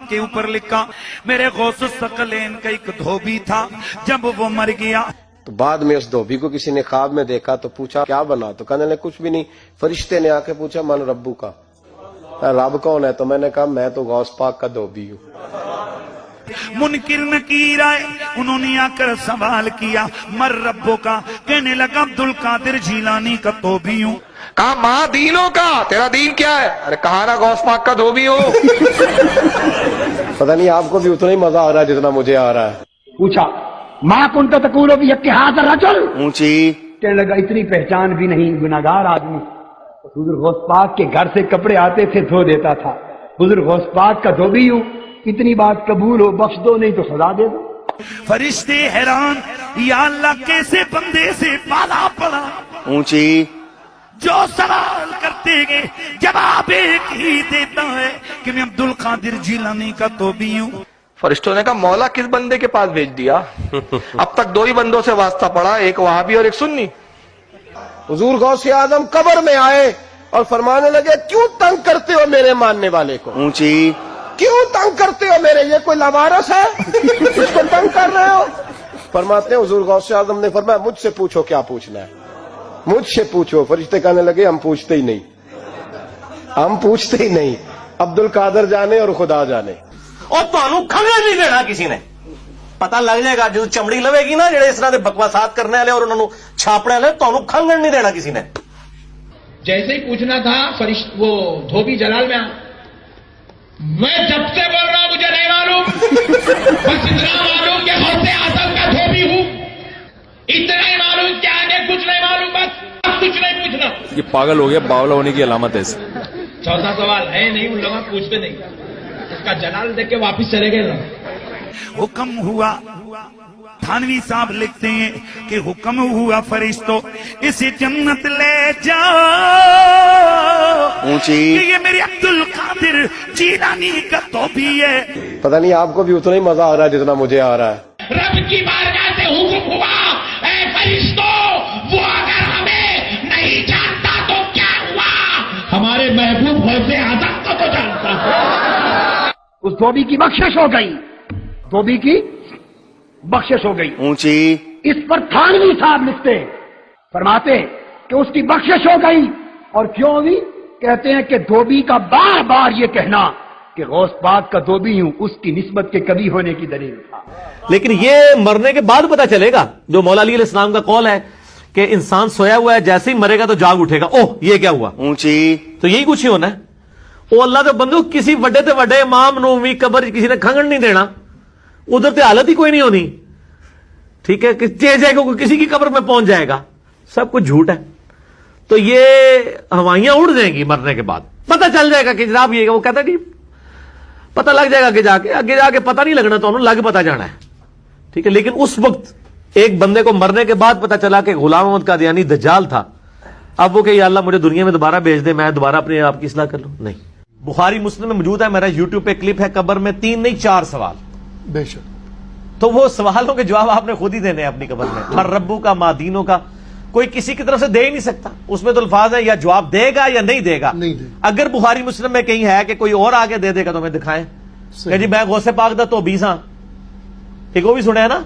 کے اوپر لکھا میرے غوث الثقلین کا ایک دھوبی تھا، جب وہ مر گیا تو بعد میں اس دھوبی کو کسی نے خواب میں دیکھا تو پوچھا کیا بنا، تو کہنے لگے کچھ بھی نہیں. فرشتے نے آ کے پوچھا من ربو کا، رب کون ہے؟ تو میں نے کہا میں تو غوث پاک کا دھوبی ہوں. منکر نکیر آئے، انہوں نے آ کر سوال کیا مر ربو کا، کہنے لگا عبد القادر جیلانی کا دھوبی ہوں. کہا ماں دینوں کا، تیرا دین کیا ہے؟ ارے کہا نا غوث پاک کا دھوبی ہو. پتہ نہیں آپ کو بھی اتنا ہی مزہ آ رہا ہے جتنا مجھے آ رہا ہے. پوچھا ماں کن کا تقول بھی اتحاد رجل، اونچی کہنے لگا اتنی پہچان بھی نہیں، گناہگار آدمی. حضور غوث پاک کے گھر سے کپڑے آتے تھے دھو دیتا تھا. حضور غوث پاک کا دھوبی ہوں، اتنی بات قبول ہو، بخش دو نہیں تو سزا دے دو. فرشتے حیران، یا اللہ کیسے بندے سے پالا پڑا، اونچی جو سوال کرتے گے جواب ایک ہی دیتا ہے کہ میں عبد القادر جیلانی کا دھوبی ہوں. فرشتوں نے کہا مولا کس بندے کے پاس بھیج دیا؟ اب تک دو ہی بندوں سے واسطہ پڑا، ایک وہابی اور ایک سنی. حضور غوث اعظم قبر میں آئے اور فرمانے لگے کیوں تنگ کرتے ہو میرے ماننے والے کو، اونچی کیوں تنگ کرتے ہو میرے، یہ کوئی لوارث ہے اس کو تنگ کر رہے ہو؟ فرماتے ہیں حضور غوث اعظم نے فرمایا مجھ سے پوچھو کیا پوچھنا ہے، مجھ سے پوچھو. فرشتے کہنے لگے ہم پوچھتے ہی نہیں، ہم پوچھتے ہی نہیں، عبد القادر جانے اور خدا جانے. اور تمہوں کھنگن نہیں دینا کسی نے. پتا لگ جائے گا جو چمڑی لوے گی نا جڑے اس طرح کے بکواسات کرنے والے اور انہوں نے چھاپنے والے، تمہوں کھنگن نہیں دینا کسی نے. جیسے ہی پوچھنا تھا وہ دھوبی جلال میں میں جب سے بول رہا ہوں مجھے نہیں معلوم، بس اتنا معلوم کہ غوث اعظم کا دھوبی ہوں، اتنا ہی معلوم کہ آگے کچھ نہیں معلوم، بس اب کچھ نہیں پوچھنا. یہ پاگل ہو گیا، باولا ہونے کی علامت ہے. چوتھا سوال ہے نہیں، ان لوگوں پوچھتے نہیں، اس کا جلال دیکھ کے واپس چلے گئے. حکم ہوا، تھانوی صاحب لکھتے ہیں کہ حکم ہوا فرشتوں اسے جنت لے جاؤ اونچی کہ یہ میرے عبد القادر جیلانی کا دھوبی ہے. پتہ نہیں آپ کو بھی اتنا ہی مزہ آ رہا ہے جتنا مجھے آ رہا ہے. رب کی بارگاہ سے حکم ہوا اے فرشتوں، وہ اگر ہمیں نہیں جانتا تو کیا ہوا، ہمارے محبوب غوث اعظم کو تو جانتا ہے. اس دھوبی کی بخشش ہو گئی، دھوبی کی بخشش ہو گئی. اونچی اس پر تھانوی صاحب لکھتے فرماتے کہ اس کی بخشش ہو گئی. اور کیوں ہوئی؟ کہتے ہیں کہ دھوبی کا بار بار یہ کہنا کہ غوث پاک کا دھوبی ہوں اس کی نسبت کے کبھی ہونے کی دلیل تھا. لیکن یہ مرنے کے بعد پتا چلے گا، جو مولا علی علیہ السلام کا قول ہے کہ انسان سویا ہوا ہے جیسے ہی مرے گا تو جاگ اٹھے گا، اوہ یہ کیا ہوا. اونچی تو یہی کچھ ہی ہونا ہے. وہ اللہ تو بندو کسی وڈے تے وڈے امام نو بھی قبر کسی نے کھنگن نہیں دینا، ادھر تے حالت ہی کوئی نہیں ہونی. ٹھیک ہے کہ جائے گا کسی کی قبر میں پہنچ جائے گا، سب کچھ جھوٹ ہے. تو یہ ہوائیاں اڑ جائیں گی مرنے کے بعد، پتہ چل جائے گا کہ جناب یہ، وہ کہتا نہیں پتہ لگ جائے گا کہ آگے جا کے پتہ نہیں لگنا، تو انہوں لگ پتہ جانا ہے. ٹھیک ہے، لیکن اس وقت ایک بندے کو مرنے کے بعد پتہ چلا کہ غلام احمد قادیانی دجال تھا، اب وہ کہ یا اللہ مجھے دنیا میں دوبارہ بھیج دے، میں دوبارہ اپنے آپ کی اصلاح کر لوں. نہیں. بخاری مسلم میں موجود ہے، میرا یوٹیوب پہ کلپ ہے، قبر میں 3 نہیں 4 سوال. بے شک. تو وہ سوالوں کے جواب آپ نے خود ہی دینے ہیں اپنی قبر میں. مر ربو کا، ماں دینوں کا، کوئی کسی کی طرف سے دے ہی نہیں سکتا. اس میں تو الفاظ ہے یا جواب دے گا یا نہیں دے گا. اگر بخاری مسلم میں کہیں ہے کہ کوئی اور آگے دے دے گا تو ہمیں دکھائیں کہ جی میں غوث پاک دا تو 20 ہاں. ایک وہ بھی سنے ہیں نا،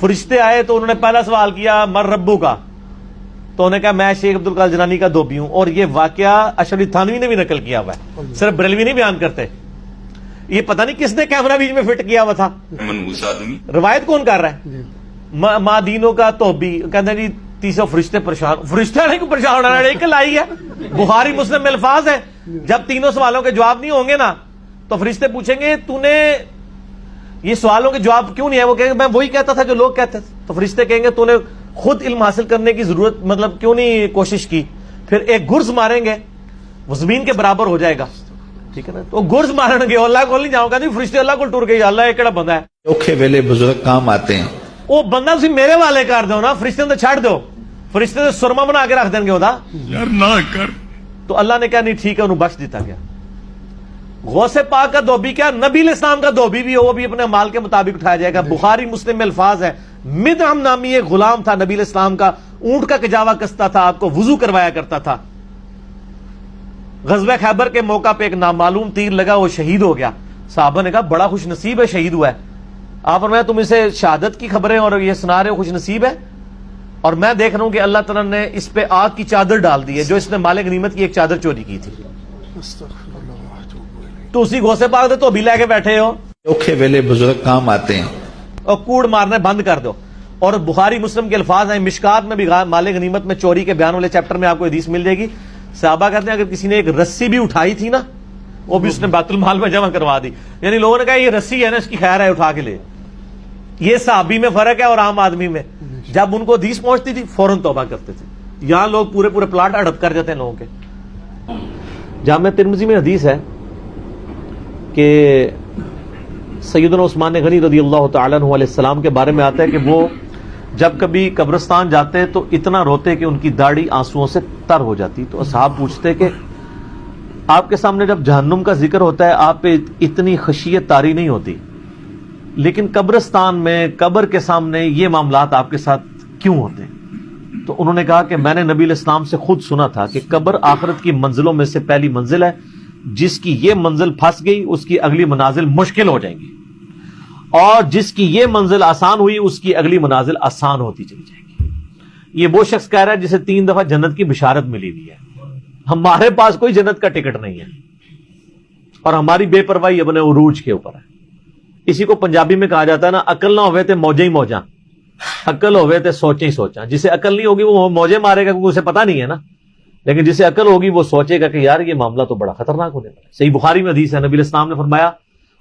فرشتے آئے تو انہوں نے پہلا سوال کیا مر ربو کا، تو انہوں نے کہا میں شیخ عبد القادر جیلانی کا دھوبی ہوں. اور یہ واقعہ اشرف علی تھانوی نے بھی نقل کیا ہوا ہے، صرف بریلوی نہیں بیان کرتے. یہ پتہ نہیں کس نے کیمرہ بیچ میں فٹ کیا ہوا تھا، روایت کون کر رہا ہے. ماں دینوں کا دھوبی، کہتے ہیں جی 300 فرشتے پریشان، فرشتے نہیں کو پریشان ہونا، ایک لائی ہے. بخاری مسلم میں الفاظ ہے جب تینوں سوالوں کے جواب نہیں ہوں گے نا تو فرشتے پوچھیں گے تو نے یہ سوالوں کے جواب کیوں نہیں ہے. وہ کہیں گے میں وہی کہتا تھا جو لوگ کہتے تھے. تو فرشتے کہیں گے تو نے خود علم حاصل کرنے کی ضرورت مطلب کیوں نہیں کوشش کی. پھر ایک گرز ماریں گے وہ زمین کے برابر ہو جائے گا. ٹھیک ہے نا، تو گرز مارن گے، اللہ کو نہیں جاؤں گا نہیں، فرشتے اللہ کو ٹور گئی، اللہ یہ کہڑا بندہ ہے. اوکھے ویلے بزرگ کام آتے ہیں. وہ بندہ تھی میرے والے کر دو نا، فرشتے تو چھڑ دو، فرشتے تو سرما بنا کے رکھ دیں گے ہوتا یار نہ کر. تو اللہ نے کہا نہیں ٹھیک ہے، انہوں بخش دیتا گیا. غوث پاک کا دھوبی کیا نبی علیہ السلام کا دھوبی بھی ہو، وہ بھی اپنے مال کے مطابق اٹھایا جائے گا. بخاری مسلم میں الفاظ ہے مدعم نامی ایک غلام تھا نبی علیہ السلام کا، اونٹ کا کجاوا کستا تھا، آپ کو وضو کروایا کرتا تھا. غزوہ خیبر کے موقع پہ ایک نامعلوم تیر لگا، وہ شہید ہو گیا. صحابہ نے کہا بڑا خوش نصیب ہے شہید ہوا ہے. آپ فرمایا تم اسے شہادت کی خبریں اور یہ سنا رہے ہو خوش نصیب ہے, اور میں دیکھ رہا ہوں کہ اللہ تعالیٰ نے اس پہ آگ کی چادر ڈال دی ہے جو اس نے مال غنیمت کی ایک چادر چوری کی تھی. تو اسی غوث پاک دے تو بھی لے کے بیٹھے ہو اوکھے ویلے بزرگ کام آتے ہیں. اور کوڑ مارنے بند کر دو. اور بخاری مسلم کے الفاظ ہیں, مشکات میں بھی مال غنیمت میں چوری کے بیان والے چیپٹر میں آپ کو حدیث مل جائے گی. صحابہ کہتے ہیں اگر کسی نے ایک رسی بھی اٹھائی تھی نا وہ بھی اس نے بیت المال میں جمع کروا دی. یعنی لوگوں نے کہا یہ رسی ہے نا اس کی خیر ہے اٹھا کے لے. یہ صحابی میں فرق ہے اور عام آدمی میں. جب ان کو حدیث پہنچتی تھی فوراً توبہ کرتے تھے. یہاں لوگ پورے پورے پلاٹ ہڑپ کر جاتے ہیں لوگوں کے. جامع ترمذی میں حدیث ہے کہ سیدنا عثمان غنی رضی اللہ تعالیٰ عنہ علیہ السلام کے بارے میں آتا ہے کہ وہ جب کبھی قبرستان جاتے تو اتنا روتے کہ ان کی داڑھی آنسوؤں سے تر ہو جاتی. تو اصحاب پوچھتے کہ آپ کے سامنے جب جہنم کا ذکر ہوتا ہے آپ پہ اتنی خشیت طاری نہیں ہوتی, لیکن قبرستان میں قبر کے سامنے یہ معاملات آپ کے ساتھ کیوں ہوتے ہیں؟ تو انہوں نے کہا کہ میں نے نبی علیہ السلام سے خود سنا تھا کہ قبر آخرت کی منزلوں میں سے پہلی منزل ہے, جس کی یہ منزل پھنس گئی اس کی اگلی منازل مشکل ہو جائیں گی, اور جس کی یہ منزل آسان ہوئی اس کی اگلی منازل آسان ہوتی چلی جائے گی. یہ وہ شخص کہہ رہا ہے جسے 3 دفعہ جنت کی بشارت ملی ہوئی ہے. ہمارے پاس کوئی جنت کا ٹکٹ نہیں ہے اور ہماری بے پرواہی اپنے عروج کے اوپر ہے. اسی کو پنجابی میں کہا جاتا ہے نا, عقل نہ ہوئے تے موجیں ہی موجاں, عقل ہوئے تے سوچیں ہی سوچاں. جسے عقل نہیں ہوگی وہ موجیں مارے گا کیونکہ اسے پتہ نہیں ہے نا, لیکن جسے عقل ہوگی وہ سوچے گا کہ یار یہ معاملہ تو بڑا خطرناک ہونے والا ہے. صحیح بخاری میں حدیث ہے, نبی علیہ السلام نے فرمایا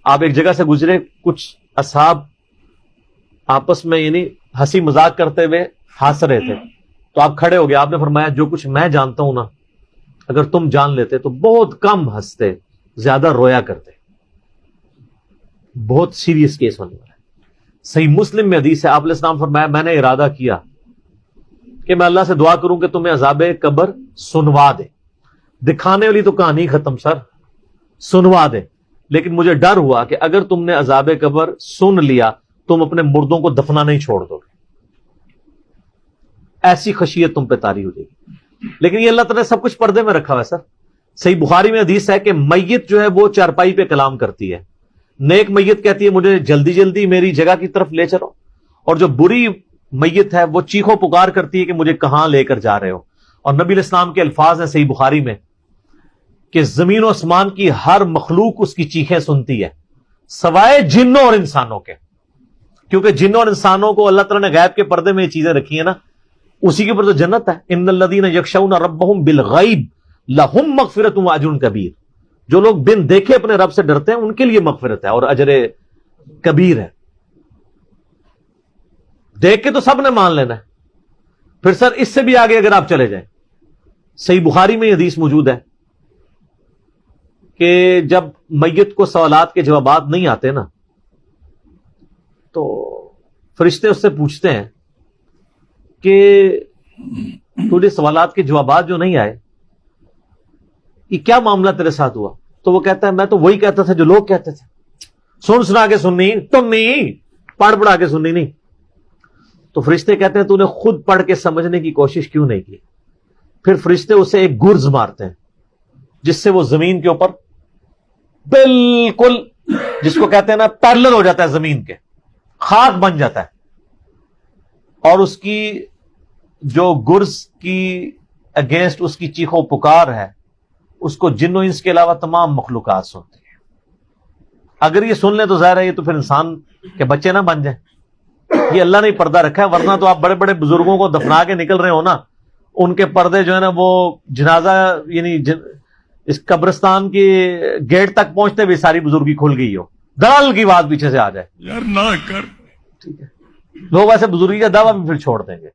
آپ ایک جگہ سے گزرے, کچھ اصحاب آپس میں یعنی ہنسی مذاق کرتے ہوئے ہنس رہے تھے, تو آپ کھڑے ہو گئے. آپ نے فرمایا جو کچھ میں جانتا ہوں نا اگر تم جان لیتے تو بہت کم ہنستے, زیادہ رویا کرتے. بہت سیریس کیس ہونے والا ہے. صحیح مسلم میں حدیث ہے, آپ علیہ السلام فرمایا میں نے ارادہ کیا کہ میں اللہ سے دعا کروں کہ تمہیں عذاب قبر سنوا دے. دکھانے والی تو کہانی ختم سر, سنوا دے. لیکن مجھے ڈر ہوا کہ اگر تم نے عذاب قبر سن لیا تم اپنے مردوں کو دفنا نہیں چھوڑ دو گے, ایسی خشیت تم پہ طاری ہو جائے گی. لیکن یہ اللہ تعالیٰ نے سب کچھ پردے میں رکھا ہوا ہے سر. صحیح بخاری میں حدیث ہے کہ میت جو ہے وہ چارپائی پہ کلام کرتی ہے. نیک میت کہتی ہے مجھے جلدی جلدی میری جگہ کی طرف لے چلو, اور جو بری میت ہے وہ چیخو پکار کرتی ہے کہ مجھے کہاں لے کر جا رہے ہو. اور نبی علیہ السلام کے الفاظ ہیں صحیح بخاری میں کہ زمین و آسمان کی ہر مخلوق اس کی چیخیں سنتی ہے سوائے جنوں اور انسانوں کے, کیونکہ جنوں اور انسانوں کو اللہ تعالیٰ نے غیب کے پردے میں یہ چیزیں رکھی ہیں نا, اسی کے اوپر تو جنت ہے. ان الذین یخشون ربہم بالغیب لہم مغفرۃ و اجر کبیر. جو لوگ بن دیکھے اپنے رب سے ڈرتے ہیں ان کے لیے مغفرت ہے اور اجر کبیر ہے. دیکھ کے تو سب نے مان لینا ہے. پھر سر اس سے بھی آگے اگر آپ چلے جائیں, صحیح بخاری میں یہ حدیث موجود ہے کہ جب میت کو سوالات کے جوابات نہیں آتے نا تو فرشتے اس سے پوچھتے ہیں کہ تجھے سوالات کے جوابات جو نہیں آئے یہ کیا معاملہ تیرے ساتھ ہوا؟ تو وہ کہتا ہے میں تو وہی کہتا تھا جو لوگ کہتے تھے, سن سنا کے سننی تم نہیں, پڑھ پڑھا کے سننی نہیں. تو فرشتے کہتے ہیں تو نے خود پڑھ کے سمجھنے کی کوشش کیوں نہیں کی؟ پھر فرشتے اسے ایک گرز مارتے ہیں جس سے وہ زمین کے اوپر بالکل جس کو کہتے ہیں نا پیرلل ہو جاتا ہے, زمین کے خاک بن جاتا ہے. اور اس کی جو گرز کی اگینسٹ اس کی چیخو پکار ہے اس کو جن و انس کے علاوہ تمام مخلوقات سنتی ہیں. اگر یہ سن لیں تو ظاہر ہے یہ تو پھر انسان کے بچے نہ بن جائیں. یہ اللہ نے پردہ رکھا ہے, ورنہ تو آپ بڑے بڑے بزرگوں کو دفنا کے نکل رہے ہو نا, ان کے پردے جو ہے نا وہ جنازہ یعنی اس قبرستان کے گیٹ تک پہنچتے بھی ساری بزرگی کھل گئی ہو, دلال کی بات پیچھے سے آ جائے یار نہ کر. ٹھیک ہے, لوگ ایسے بزرگی کا دعویٰ بھی پھر چھوڑ دیں گے.